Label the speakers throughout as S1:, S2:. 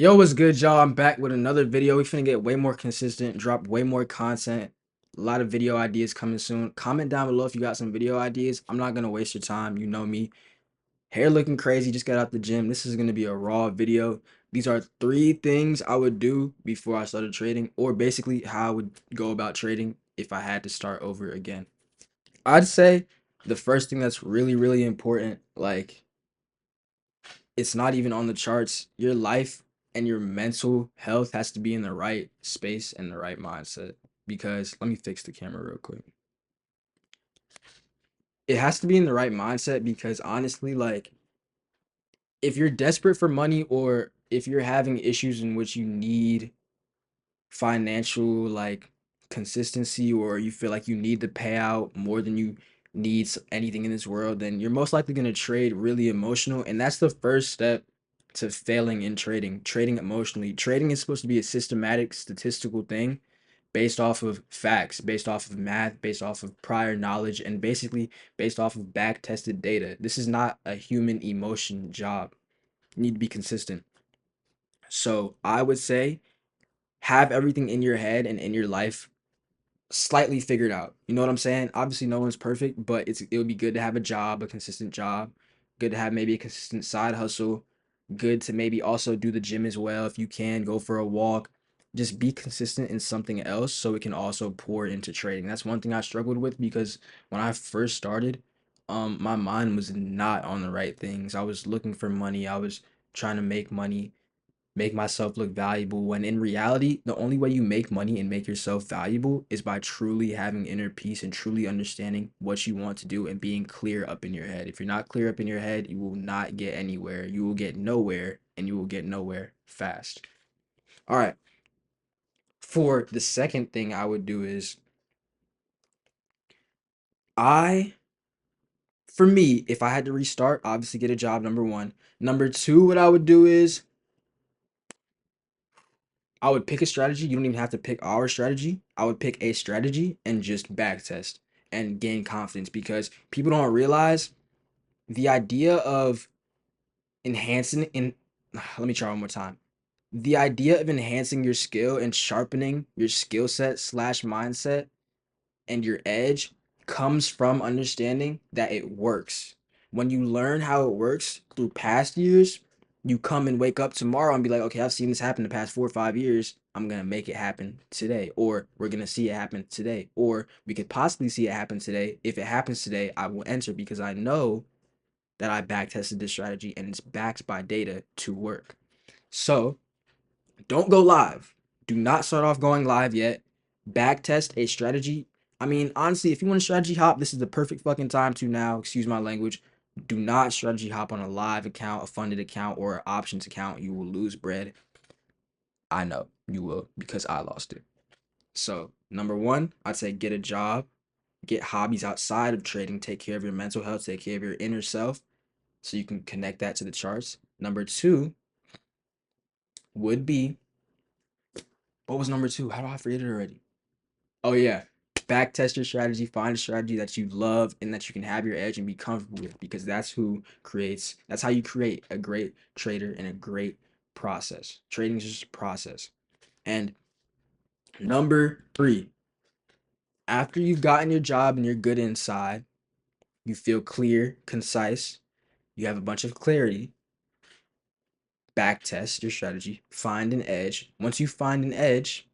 S1: Yo, what's good, y'all? I'm back with another video. We finna get way more consistent, drop way more content. A lot of video ideas coming soon. Comment down below if you got some video ideas. I'm not gonna waste your time. You know me. Hair looking crazy, just got out the gym. This is gonna be a raw video. These are three things I would do before I started trading, or basically how I would go about trading if I had to start over again. I'd say the first thing that's really, really important, like it's not even on the charts. Your life and your mental health has to be in the right space and the right mindset. Because let me fix the camera real quick. It has to be in the right mindset because honestly, like if you're desperate for money or if you're having issues in which you need financial like consistency or you feel like you need the payout more than you need anything in this world, then you're most likely going to trade really emotional. And that's the first step to failing in trading. Trading emotionally. Trading is supposed to be a systematic, statistical thing based off of facts, based off of math, based off of prior knowledge, and basically based off of back tested data. This is not a human emotion job. You need to be consistent. So I would say have everything in your head and in your life slightly figured out. You know what I'm saying? Obviously, no one's perfect, but it would be good to have a job, a consistent job. Good to have maybe a consistent side hustle. Good to maybe also do the gym as well if you can. Go for a walk. Just be consistent in something else so it can also pour into trading. That's one thing I struggled with because when I first started, my mind was not on the right things. I was looking for money. I was trying to make myself look valuable when in reality the only way you make money and make yourself valuable is by truly having inner peace and truly understanding what you want to do and being clear up in your head. If you're not clear up in your head, you will not get anywhere. You will get nowhere, and you will get nowhere fast. All right, for the second thing I would do is I for me, if I had to restart, obviously get a job, number one. Number two, what I would do is I would pick a strategy. You don't even have to pick our strategy. I would pick a strategy and just back test and gain confidence because people don't realize the idea of enhancing in let me try one more time. The idea of enhancing your skill and sharpening your skill set slash mindset and your edge comes from understanding that it works. When you learn how it works through past years, you come and wake up tomorrow and be like, okay, I've seen this happen the past 4 or 5 years. I'm going to make it happen today. Or we're going to see it happen today. Or we could possibly see it happen today. If it happens today, I will enter because I know that I back tested this strategy and it's backed by data to work. So don't go live. Do not start off going live yet. Back test a strategy. I mean, honestly, if you want to strategy hop, this is the perfect fucking time to now. Excuse my language. Do not strategy hop on a live account, a funded account, or an options account. You will lose bread. I know you will because I lost it. So, number one, I'd say get a job, get hobbies outside of trading, take care of your mental health, take care of your inner self so you can connect that to the charts. Number two would be what was number two? How do I forget it already? Oh yeah. Back test your strategy, find a strategy that you love and that you can have your edge and be comfortable with because that's how you create a great trader and a great process. Trading is just a process. And number three, after you've gotten your job and you're good inside, you feel clear, concise, you have a bunch of clarity, back test your strategy, find an edge. Once you find an edge,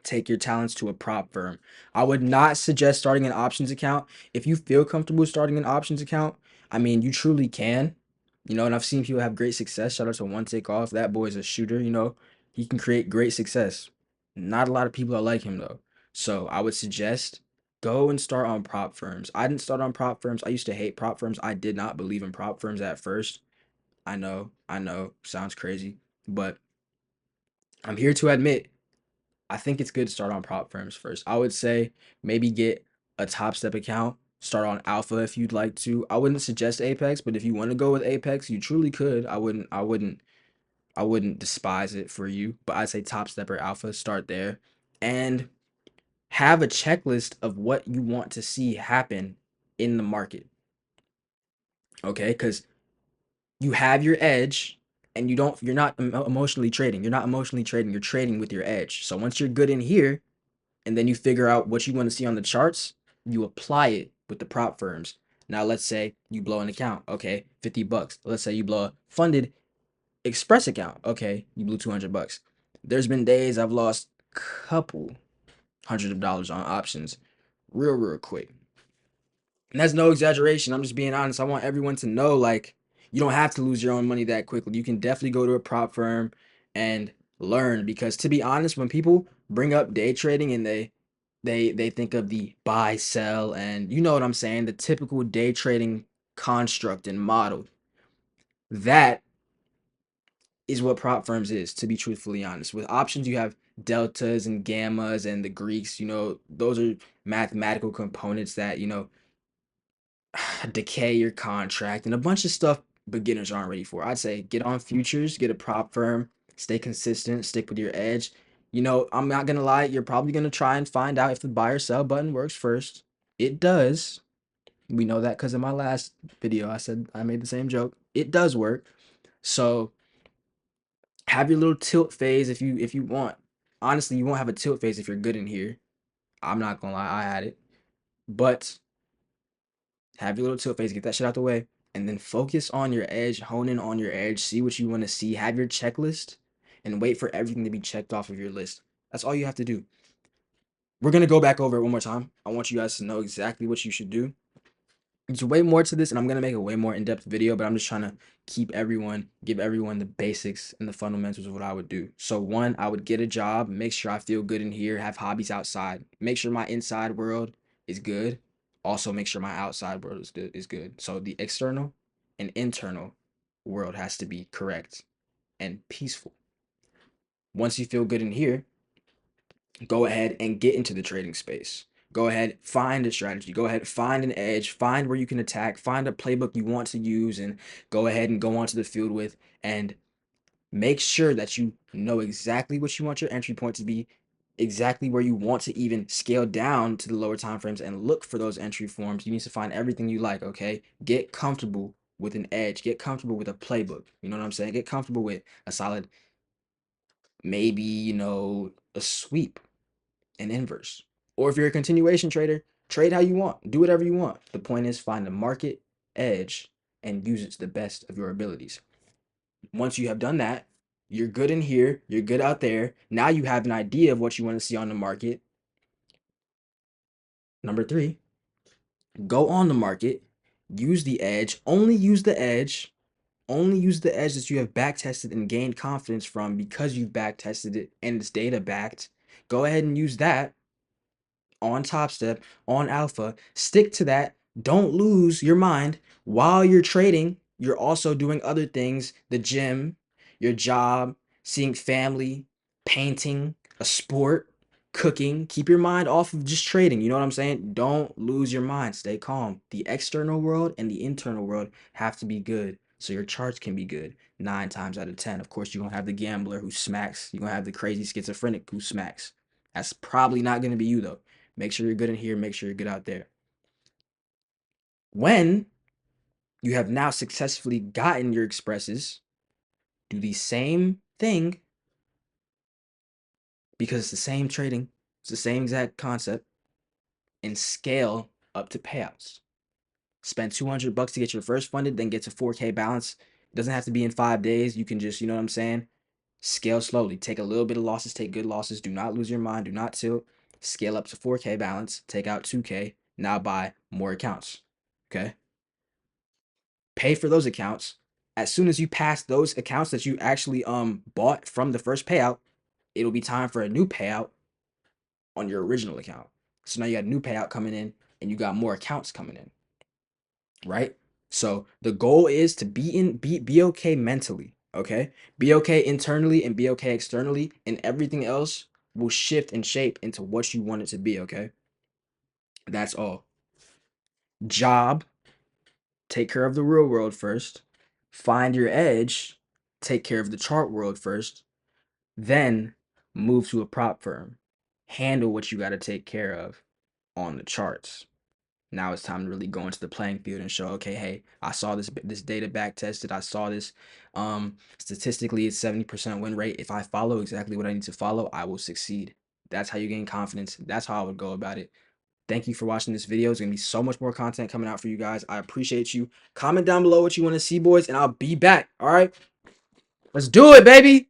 S1: take your talents to a prop firm. I would not suggest starting an options account. If you feel comfortable starting an options account, I mean, you truly can. And I've seen people have great success. Shout out to One Takeoff. That boy's a shooter. He can create great success. Not a lot of people are like him though. So I would suggest go and start on prop firms. I didn't start on prop firms. I used to hate prop firms. I did not believe in prop firms at first. I know, sounds crazy, but I'm here to admit I think it's good to start on prop firms first. I would say maybe get a Top Step account. Start on Alpha if you'd like to. I wouldn't suggest Apex, but if you want to go with Apex, you truly could. I wouldn't despise it for you. But I'd say Top Step or Alpha. Start there, and have a checklist of what you want to see happen in the market. Okay, because you have your edge, and you're not emotionally trading. You're not emotionally trading. You're trading with your edge. So once you're good in here, and then you figure out what you want to see on the charts, you apply it with the prop firms. Now let's say you blow an account, okay, $50. Let's say you blow a funded express account, okay, you blew $200. There's been days I've lost a couple hundred of dollars on options real quick. And that's no exaggeration. I'm just being honest. I want everyone to know, like, you don't have to lose your own money that quickly. You can definitely go to a prop firm and learn, because to be honest, when people bring up day trading and they think of the buy sell, and you know what I'm saying, the typical day trading construct and model, that is what prop firms is, to be truthfully honest. With options, you have deltas and gammas and the Greeks, those are mathematical components that, decay your contract and a bunch of stuff beginners aren't ready for. I'd say get on futures, get a prop firm, stay consistent, stick with your edge. I'm not gonna lie, you're probably gonna try and find out if the buy or sell button works first. It does. We know that because in my last video, I said I made the same joke. It does work. So have your little tilt phase if you want. Honestly, you won't have a tilt phase if you're good in here. I'm not gonna lie, I had it. But have your little tilt phase, get that shit out the way, and then focus on your edge, hone in on your edge, see what you want to see, have your checklist, and wait for everything to be checked off of your list. That's all you have to do. We're gonna go back over it one more time. I want you guys to know exactly what you should do. There's way more to this, and I'm gonna make a way more in-depth video, but I'm just trying to give everyone the basics and the fundamentals of what I would do. So one, I would get a job, make sure I feel good in here, have hobbies outside, make sure my inside world is good. Also make sure my outside world is good. So the external and internal world has to be correct and peaceful. Once you feel good in here, go ahead and get into the trading space. Go ahead, find a strategy. Go ahead, find an edge, find where you can attack, find a playbook you want to use, and go ahead and go onto the field with. And make sure that you know exactly what you want your entry point to be, exactly where you want to even scale down to the lower time frames and look for those entry forms. You need to find everything you like, okay? Get comfortable with an edge, get comfortable with a playbook. You know what I'm saying? Get comfortable with a solid, maybe, a sweep, an inverse. Or if you're a continuation trader, trade how you want, do whatever you want. The point is, find a market edge and use it to the best of your abilities. Once you have done that, you're good in here, you're good out there. Now you have an idea of what you want to see on the market. Number three, go on the market, use the edge, only use the edge that you have back tested and gained confidence from because you've back tested it and it's data backed. Go ahead and use that on Top Step, on Alpha. Stick to that. Don't lose your mind. While you're trading, you're also doing other things, the gym, your job, seeing family, painting, a sport, cooking. Keep your mind off of just trading. You know what I'm saying? Don't lose your mind. Stay calm. The external world and the internal world have to be good so your charts can be good 9 times out of 10. Of course, you're going to have the gambler who smacks. You're going to have the crazy schizophrenic who smacks. That's probably not going to be you, though. Make sure you're good in here. Make sure you're good out there. When you have now successfully gotten your expresses, do the same thing, because it's the same trading, it's the same exact concept, and scale up to payouts. Spend $200 to get your first funded, then get to 4K balance. It doesn't have to be in 5 days. You can just, you know what I'm saying? Scale slowly. Take a little bit of losses, take good losses. Do not lose your mind. Do not tilt. Scale up to 4K balance. Take out 2K. Now buy more accounts. Okay? Pay for those accounts. As soon as you pass those accounts that you actually bought from the first payout, it'll be time for a new payout on your original account. So now you got a new payout coming in and you got more accounts coming in, right? So the goal is to be okay mentally, okay? Be okay internally and be okay externally, and everything else will shift and shape into what you want it to be, okay? That's all. Job, take care of the real world first. Find your edge, take care of the chart world first. Then move to a prop firm. Handle what you got to take care of on the charts. Now it's time to really go into the playing field and show, okay, hey, I saw this data back tested. I saw this. Statistically, it's 70% win rate. If I follow exactly what I need to follow, I will succeed. That's how you gain confidence. That's how I would go about it. Thank you for watching this video. There's gonna be so much more content coming out for you guys. I appreciate you. Comment down below what you want to see, boys, and I'll be back. All right, let's do it, baby.